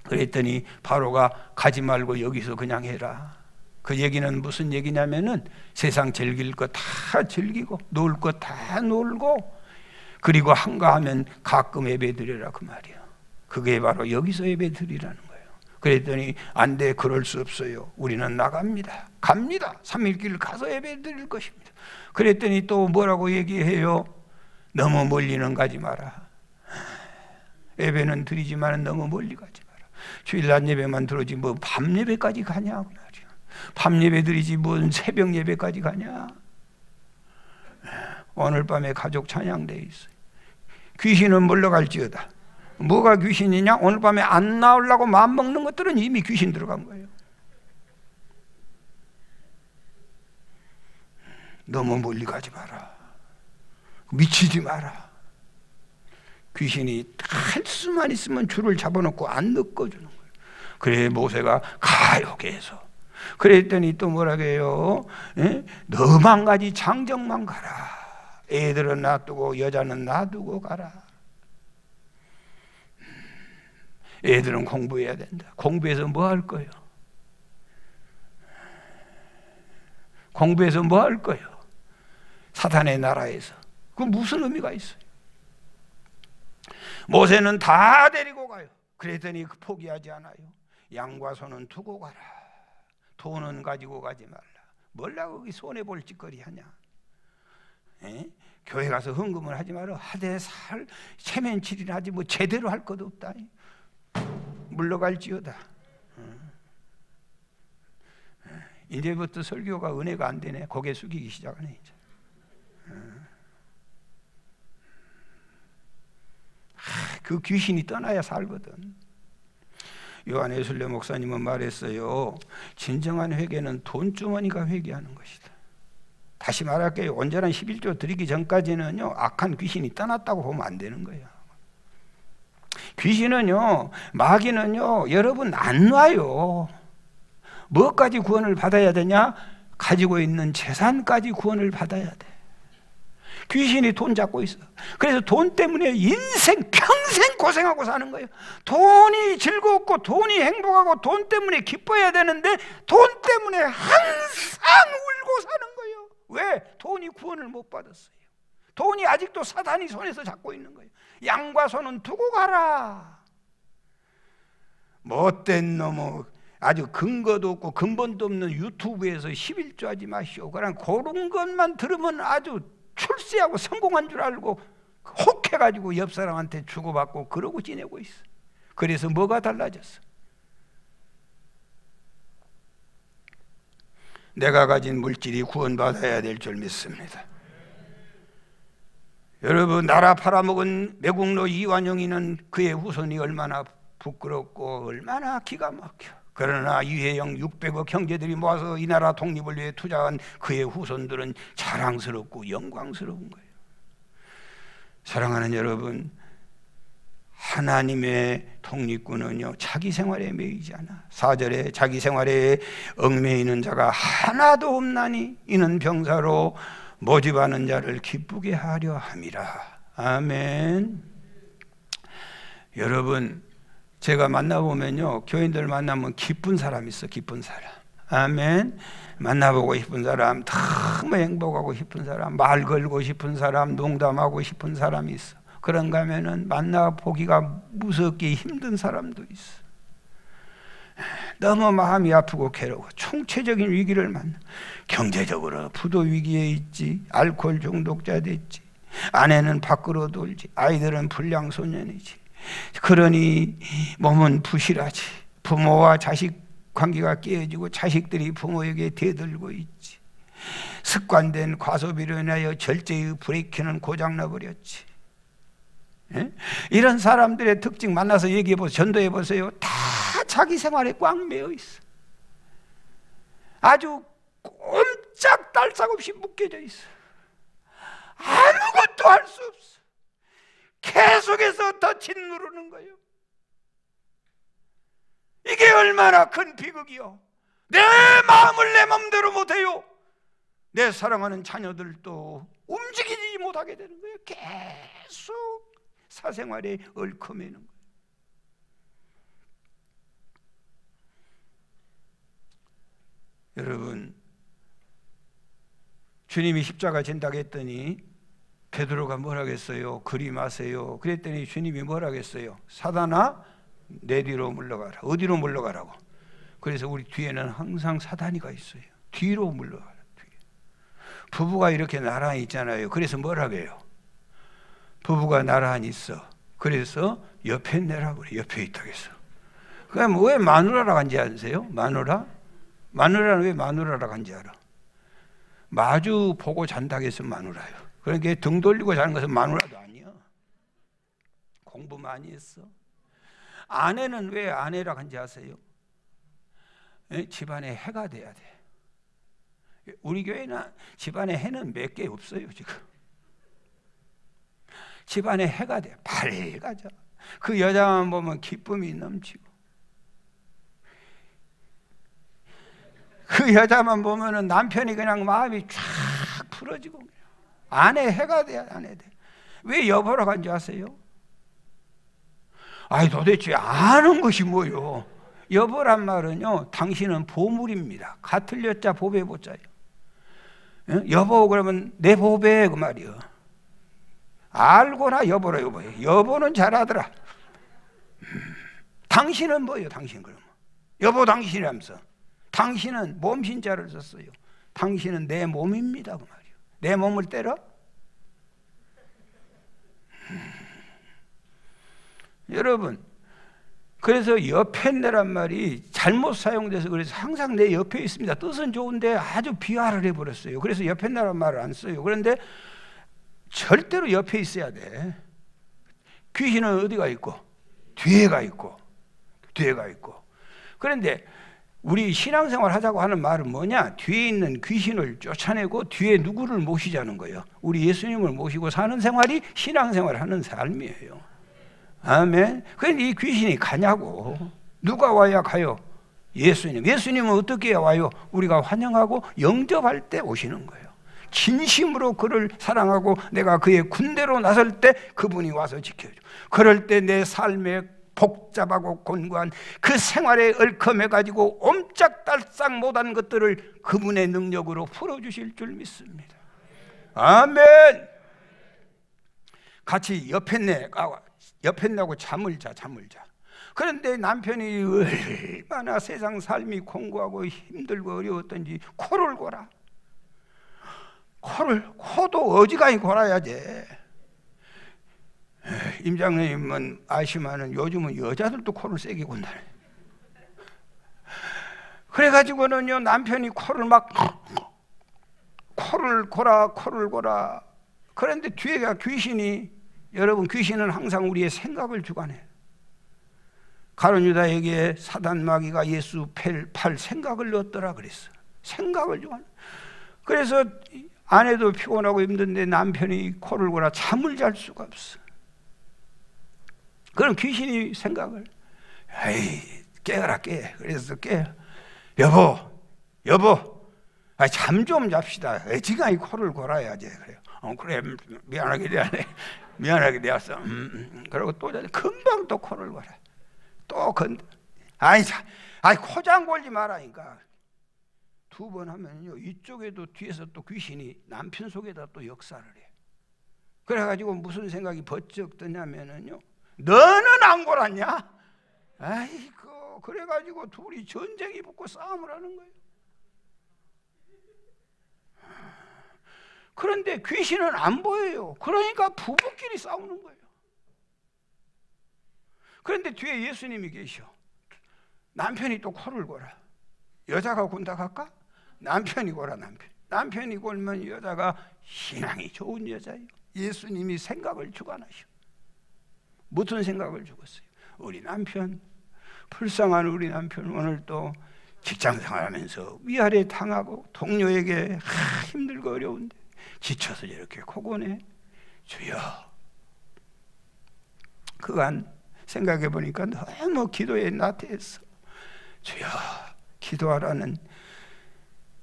그랬더니 바로가 가지 말고 여기서 그냥 해라. 그 얘기는 무슨 얘기냐면은 세상 즐길 거 다 즐기고 놀 거 다 놀고 그리고 한가하면 가끔 예배 드리라 그 말이야. 그게 바로 여기서 예배 드리라는 거예요. 그랬더니 안 돼, 그럴 수 없어요. 우리는 나갑니다. 갑니다. 3일 길 가서 예배 드릴 것입니다. 그랬더니 또 뭐라고 얘기해요? 너무 멀리는 가지 마라. 예배는 드리지만 너무 멀리 가지 마라. 주일 낮 예배만 들어오지 뭐 밤 예배까지 가냐 그 말이야. 밤 예배 드리지 뭔 새벽 예배까지 가냐. 오늘 밤에 가족 찬양대회 있어요. 귀신은 물러갈지어다. 뭐가 귀신이냐? 오늘 밤에 안 나오려고 마음먹는 것들은 이미 귀신 들어간 거예요. 너무 멀리 가지 마라. 미치지 마라. 귀신이 할 수만 있으면 줄을 잡아놓고 안 넣어주는 거예요. 그래 모세가 가요 계속. 그랬더니 또 뭐라고 해요? 너만 가지 장정만 가라. 애들은 놔두고 여자는 놔두고 가라. 애들은 공부해야 된다. 공부해서 뭐 할 거예요? 공부해서 뭐 할 거예요? 사탄의 나라에서. 그 무슨 의미가 있어요? 모세는 다 데리고 가요. 그랬더니 포기하지 않아요. 양과 소는 두고 가라. 돈은 가지고 가지 말라. 뭘라고 거기 손해볼 짓거리 하냐? 교회 가서 헌금을 하지 마라. 하되 살 체면칠이나 하지 뭐 제대로 할 것도 없다. 물러갈지어다. 이제부터 설교가 은혜가 안 되네. 고개 숙이기 시작하네 이제. 그 귀신이 떠나야 살거든. 요한 예술래 목사님은 말했어요. 진정한 회개는 돈주머니가 회개하는 것이다. 다시 말할게요. 온전한 11조 드리기 전까지는요 악한 귀신이 떠났다고 보면 안 되는 거예요. 귀신은요 마귀는요 여러분 안 놔요. 뭐까지 구원을 받아야 되냐? 가지고 있는 재산까지 구원을 받아야 돼. 귀신이 돈 잡고 있어. 그래서 돈 때문에 인생 평생 고생하고 사는 거예요. 돈이 즐겁고 돈이 행복하고 돈 때문에 기뻐해야 되는데 돈 때문에 항상 울고 사는 거예요. 왜? 돈이 구원을 못 받았어요. 돈이 아직도 사단이 손에서 잡고 있는 거예요. 양과 소는 두고 가라. 못된 놈의 아주 근거도 없고 근본도 없는 유튜브에서 11조 하지 마시오. 그냥 그런 것만 들으면 아주 출세하고 성공한 줄 알고 혹해가지고 옆 사람한테 주고받고 그러고 지내고 있어. 그래서 뭐가 달라졌어? 내가 가진 물질이 구원받아야 될 줄 믿습니다. 여러분, 나라 팔아먹은 매국노 이완용이는 그의 후손이 얼마나 부끄럽고 얼마나 기가 막혀. 그러나 이회영 600억 형제들이 모아서 이 나라 독립을 위해 투자한 그의 후손들은 자랑스럽고 영광스러운 거예요. 사랑하는 여러분, 하나님의 독립군은요, 자기 생활에 매이지 않아. 4절에 자기 생활에 얽매이는 자가 하나도 없나니 이는 병사로 모집하는 자를 기쁘게 하려 함이라. 아멘. 여러분, 제가 만나보면요, 교인들 만나면 기쁜 사람 있어. 기쁜 사람. 아멘. 만나보고 싶은 사람, 너무 행복하고 싶은 사람, 말 걸고 싶은 사람, 농담하고 싶은 사람이 있어. 그런가 하면은 만나보기가 무섭게 힘든 사람도 있어. 너무 마음이 아프고 괴로워. 총체적인 위기를 만나. 경제적으로 부도 위기에 있지, 알코올 중독자 됐지, 아내는 밖으로 돌지, 아이들은 불량소년이지. 그러니 몸은 부실하지. 부모와 자식 관계가 깨어지고 자식들이 부모에게 대들고 있지. 습관된 과소비로 인하여 절제의 브레이크는 고장나버렸지. 예? 이런 사람들의 특징 만나서 얘기해보세요. 전도해보세요. 다 자기 생활에 꽉 매여 있어. 아주 꼼짝달싹 없이 묶여져 있어. 아무것도 할 수 없어. 계속해서 더 짓누르는 거예요. 이게 얼마나 큰 비극이요. 내 마음을 내 맘대로 못해요. 내 사랑하는 자녀들도 움직이지 못하게 되는 거예요. 계속 사생활에 얽혀매는 거예요. 여러분, 주님이 십자가 진다고 했더니 베드로가 뭐라고 했어요? 그리 마세요. 그랬더니 주님이 뭐라고 했어요? 사단아, 내 뒤로 물러가라. 어디로 물러가라고? 그래서 우리 뒤에는 항상 사단이가 있어요. 뒤로 물러가라. 뒤에. 부부가 이렇게 나란히 있잖아요. 그래서 뭐라고 해요? 부부가 나란히 있어. 그래서 옆에 내라고 그래. 옆에 있다고 했어. 그럼 왜 마누라라고 한지 아세요? 마누라? 마누라는 왜 마누라라고 한지 알아? 마주 보고 잔다고 해서 마누라요. 그러니까 등 돌리고 자는 것은 마누라도 아니야. 공부 많이 했어. 아내는 왜 아내라고 한지 아세요? 집안에 해가 돼야 돼. 우리 교회는 집안에 해는 몇 개 없어요 지금. 집안에 해가 돼. 밝아져. 그 여자만 보면 기쁨이 넘치고, 그 여자만 보면은 남편이 그냥 마음이 쫙 풀어지고. 아내 해가 돼야 아내 돼. 왜 여보라고 한지 아세요? 아니 도대체 아는 것이 뭐요? 여보란 말은요, 당신은 보물입니다. 같을 여자 보배 보자요. 여보 그러면 내 보배 그 말이요. 알고나 여보라 여보예요. 여보는 잘하더라. 당신은 뭐예요? 당신 그러면 여보 당신이라면서. 당신은 몸신자를 썼어요. 당신은 내 몸입니다 그 말이요. 내 몸을 때려? 여러분, 그래서 옆에 내란 말이 잘못 사용돼서 그래서 항상 내 옆에 있습니다. 뜻은 좋은데 아주 비하를 해버렸어요. 그래서 옆에 내란 말을 안 써요. 그런데 절대로 옆에 있어야 돼. 귀신은 어디가 있고? 뒤에가 있고. 뒤에가 있고. 그런데 우리 신앙생활 하자고 하는 말은 뭐냐? 뒤에 있는 귀신을 쫓아내고 뒤에 누구를 모시자는 거예요. 우리 예수님을 모시고 사는 생활이 신앙생활 하는 삶이에요. 아멘. 그런데 이 귀신이 가냐고. 누가 와야 가요? 예수님. 예수님은 어떻게 와요? 우리가 환영하고 영접할 때 오시는 거예요. 진심으로 그를 사랑하고 내가 그의 군대로 나설 때 그분이 와서 지켜줘. 그럴 때 내 삶에 복잡하고 곤고한 그 생활에 얽혀매가지고 옴짝달싹 못한 것들을 그분의 능력으로 풀어주실 줄 믿습니다. 아멘. 같이 옆에 내하고 잠을 자. 그런데 남편이 얼마나 세상 삶이 공고하고 힘들고 어려웠던지 코를 골아. 코도 어지간히 골아야지. 임장님은 아시면은 요즘은 여자들도 코를 세게 곤다네. 그래가지고는요, 남편이 코를 골아. 그런데 뒤에가 귀신이, 여러분 귀신은 항상 우리의 생각을 주관해요. 가룟 유다에게 사단 마귀가 예수 팔 생각을 넣었더라 그랬어. 생각을 주관해. 그래서 아내도 피곤하고 힘든데 남편이 코를 골아 잠을 잘 수가 없어. 그럼 귀신이 생각을, 에이 깨어라 깨. 그래서 깨. 여보 잠 좀 잡시다. 지가 코를 골아야지. 그래요. 그래 미안하게 되었어. 그리고 또 금방 또 코를 골아. 또 코장 골지 마라니까. 두 번 하면요 이쪽에도 뒤에서 또 귀신이 남편 속에다 또 역사를 해. 그래가지고 무슨 생각이 번쩍 드냐면은요, 너는 안 골았냐? 아이고, 그래가지고 둘이 전쟁이 붙고 싸움을 하는 거예요. 그런데 귀신은 안 보여요. 그러니까 부부끼리 싸우는 거예요. 그런데 뒤에 예수님이 계셔. 남편이 또 코를 골아. 여자가 곤다 갈까? 남편이 골아. 남편이 골면 여자가 신앙이 좋은 여자예요. 예수님이 생각을 주관하셔. 무슨 생각을 주었어요? 우리 남편, 불쌍한 우리 남편 오늘 또 직장생활하면서 위아래 당하고 동료에게 힘들고 어려운데 지쳐서 이렇게 코고네. 주여. 그간 생각해 보니까 너무 기도에 나태했어. 주여, 기도하라는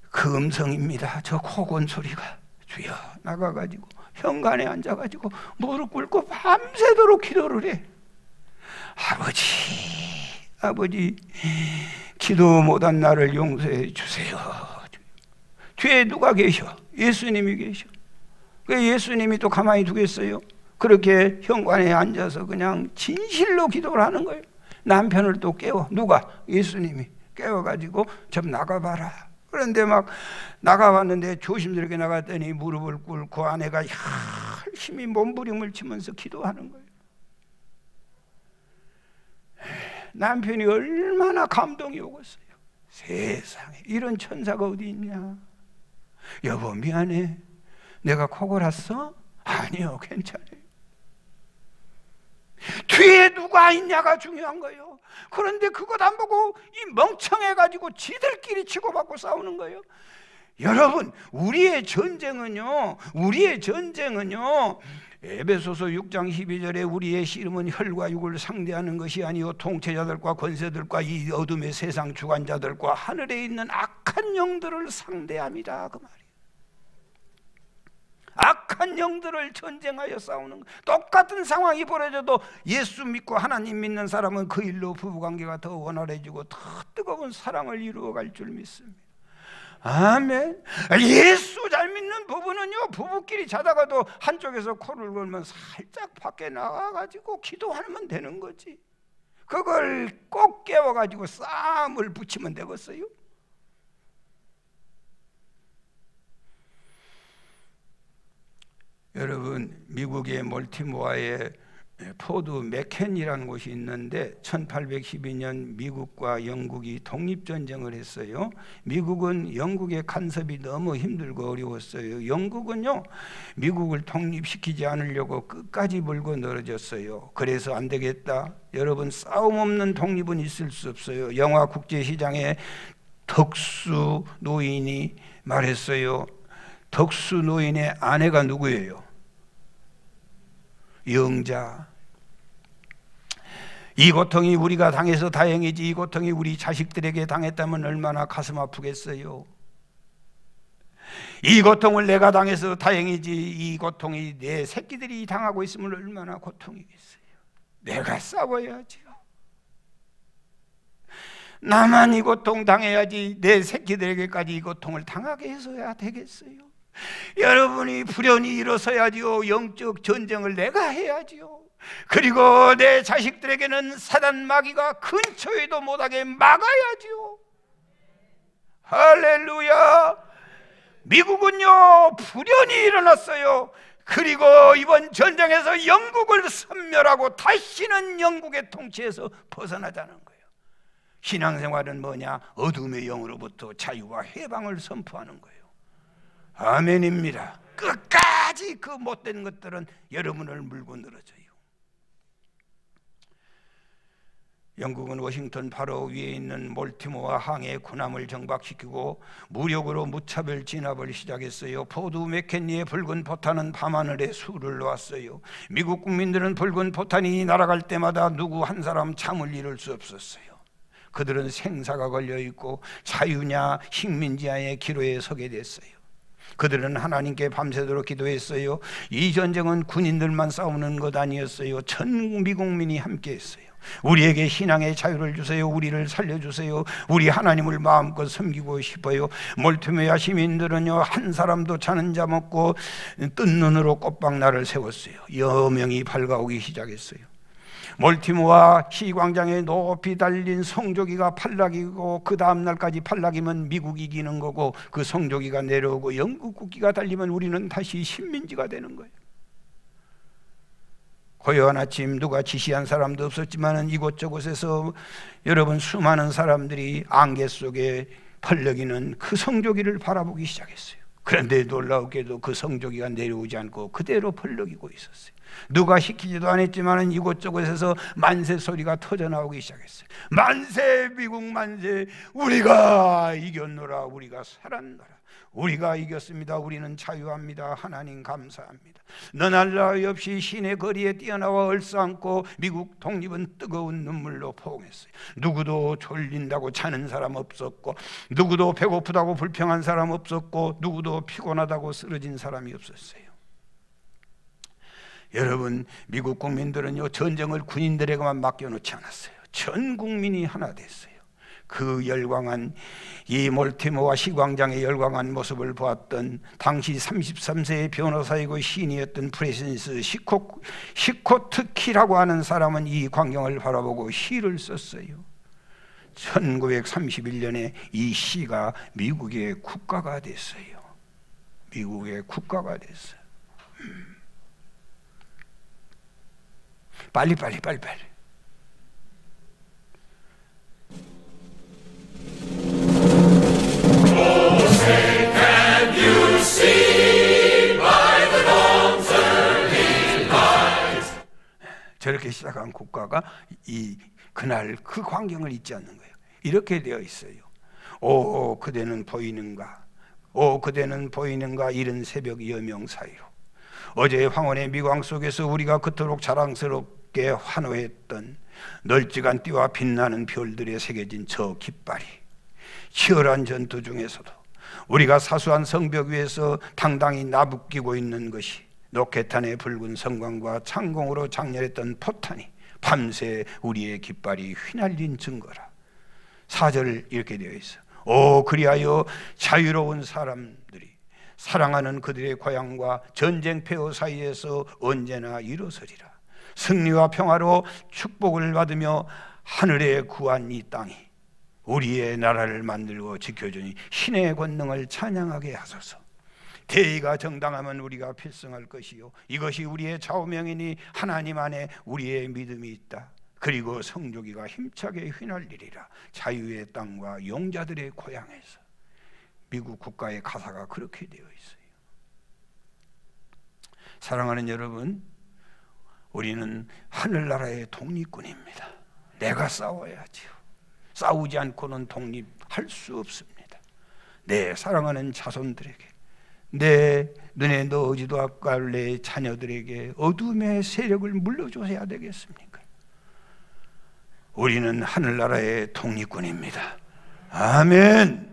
그 음성입니다. 저 코곤 소리가. 주여. 나가가지고 현관에 앉아가지고 무릎 꿇고 밤새도록 기도를 해. 아버지 기도 못한 나를 용서해 주세요. 뒤에 누가 계셔? 예수님이 계셔. 그 예수님이 또 가만히 두겠어요? 그렇게 현관에 앉아서 그냥 진실로 기도를 하는 거예요. 남편을 또 깨워. 누가? 예수님이 깨워가지고 좀 나가봐라. 그런데 막 나가봤는데 조심스럽게 나갔더니 무릎을 꿇고 아내가 열심히 몸부림을 치면서 기도하는 거예요. 남편이 얼마나 감동이 오겠어요. 세상에 이런 천사가 어디 있냐. 여보 미안해. 내가 코 골았어? 아니요, 괜찮아요. 뒤에 누가 있냐가 중요한 거예요. 그런데 그것 안 보고 이 멍청해가지고 지들끼리 치고받고 싸우는 거예요. 여러분, 우리의 전쟁은요 에베소서 6장 12절에 우리의 씨름은 혈과 육을 상대하는 것이 아니요 통치자들과 권세들과 이 어둠의 세상 주관자들과 하늘에 있는 악한 영들을 상대합니다. 그 말이에요. 악한 영들을 전쟁하여 싸우는 거. 똑같은 상황이 벌어져도 예수 믿고 하나님 믿는 사람은 그 일로 부부관계가 더 원활해지고 더 뜨거운 사랑을 이루어갈 줄 믿습니다. 아멘. 예수 잘 믿는 부부는요, 부부끼리 자다가도 한쪽에서 코를 걸면 살짝 밖에 나가가지고 기도하면 되는 거지. 그걸 꼭 깨워가지고 싸움을 붙이면 되겠어요? 여러분, 미국의 몰티모어에 포드 맥켄이라는 곳이 있는데 1812년 미국과 영국이 독립전쟁을 했어요. 미국은 영국의 간섭이 너무 힘들고 어려웠어요. 영국은요, 미국을 독립시키지 않으려고 끝까지 물고 늘어졌어요. 그래서 안 되겠다. 여러분, 싸움 없는 독립은 있을 수 없어요. 영화 국제시장에 덕수 노인이 말했어요. 덕수 노인의 아내가 누구예요? 영자. 이 고통이 우리가 당해서 다행이지 이 고통이 우리 자식들에게 당했다면 얼마나 가슴 아프겠어요. 이 고통을 내가 당해서 다행이지 이 고통이 내 새끼들이 당하고 있으면 얼마나 고통이겠어요. 내가 싸워야지요. 나만 이 고통 당해야지 내 새끼들에게까지 이 고통을 당하게 해서야 되겠어요. 여러분이 불연히 일어서야지요. 영적 전쟁을 내가 해야지요. 그리고 내 자식들에게는 사단 마귀가 근처에도 못하게 막아야지요. 할렐루야. 미국은요 불연히 일어났어요. 그리고 이번 전쟁에서 영국을 섬멸하고 다시는 영국의 통치에서 벗어나자는 거예요. 신앙생활은 뭐냐? 어둠의 영으로부터 자유와 해방을 선포하는 거예요. 아멘입니다. 끝까지 그 못된 것들은 여러분을 물고 늘어져요. 영국은 워싱턴 바로 위에 있는 몰티모어 항에 군함을 정박시키고 무력으로 무차별 진압을 시작했어요. 포드 맥켄리의 붉은 포탄은 밤하늘에 수를 놓았어요. 미국 국민들은 붉은 포탄이 날아갈 때마다 누구 한 사람 잠을 이룰 수 없었어요. 그들은 생사가 걸려있고 자유냐 식민지야의 기로에 서게 됐어요. 그들은 하나님께 밤새도록 기도했어요. 이 전쟁은 군인들만 싸우는 것 아니었어요. 전 미국민이 함께 했어요. 우리에게 신앙의 자유를 주세요. 우리를 살려주세요. 우리 하나님을 마음껏 섬기고 싶어요. 몰티모어 시민들은요, 한 사람도 자는 잠 없고 뜬 눈으로 꽃방나를 세웠어요. 여명이 밝아오기 시작했어요. 몰티모어 시광장에 높이 달린 성조기가 팔락이고 그 다음 날까지 팔락이면 미국이 이기는 거고, 그 성조기가 내려오고 영국 국기가 달리면 우리는 다시 식민지가 되는 거예요. 고요한 아침, 누가 지시한 사람도 없었지만 이곳저곳에서 여러분 수많은 사람들이 안개 속에 펄럭이는 그 성조기를 바라보기 시작했어요. 그런데 놀라우게도 그 성조기가 내려오지 않고 그대로 펄럭이고 있었어요. 누가 시키지도 않았지만 이곳저곳에서 만세 소리가 터져나오기 시작했어요. 만세, 미국 만세, 우리가 이겼노라, 우리가 살았노라, 우리가 이겼습니다. 우리는 자유합니다. 하나님 감사합니다. 너날 나위 없이 시내 거리에 뛰어나와 얼싸안고 미국 독립은 뜨거운 눈물로 포옹했어요. 누구도 졸린다고 자는 사람 없었고, 누구도 배고프다고 불평한 사람 없었고, 누구도 피곤하다고 쓰러진 사람이 없었어요. 여러분, 미국 국민들은요, 전쟁을 군인들에게만 맡겨놓지 않았어요. 전 국민이 하나 됐어요. 그 열광한, 이 몰티모어 시광장의 열광한 모습을 보았던 당시 33세의 변호사이고 시인이었던 프레센스 시코트키라고 하는 사람은 이 광경을 바라보고 시를 썼어요. 1931년에 이 시가 미국의 국가가 됐어요. 미국의 국가가 됐어요. 빨리. 저렇게 시작한 국가가 그날 그 광경을 잊지 않는 거예요. 이렇게 되어 있어요. 오, 그대는 보이는가? 오, 그대는 보이는가? 이른 새벽 여명 사이로. 어제의 황혼의 미광 속에서 우리가 그토록 자랑스럽게 환호했던 널찍한 띠와 빛나는 별들에 새겨진 저 깃발이, 치열한 전투 중에서도 우리가 사수한 성벽 위에서 당당히 나부끼고 있는 것이 로켓탄의 붉은 성광과 창공으로 장렬했던 포탄이 밤새 우리의 깃발이 휘날린 증거라. 4절 이렇게 되어 있어. 오, 그리하여 자유로운 사람들이 사랑하는 그들의 고향과 전쟁폐허 사이에서 언제나 일어서리라. 승리와 평화로 축복을 받으며 하늘에 구한 이 땅이 우리의 나라를 만들고 지켜주니 신의 권능을 찬양하게 하소서. 대의가 정당하면 우리가 필승할 것이요, 이것이 우리의 좌우명이니 하나님 안에 우리의 믿음이 있다. 그리고 성조기가 힘차게 휘날리리라. 자유의 땅과 용자들의 고향에서. 미국 국가의 가사가 그렇게 되어 있어요. 사랑하는 여러분, 우리는 하늘나라의 독립군입니다. 내가 싸워야지요. 싸우지 않고는 독립할 수 없습니다. 내 사랑하는 자손들에게, 내 눈에 넣어지도 아까울 내 자녀들에게 어둠의 세력을 물려줘야 되겠습니까? 우리는 하늘나라의 독립군입니다. 아멘.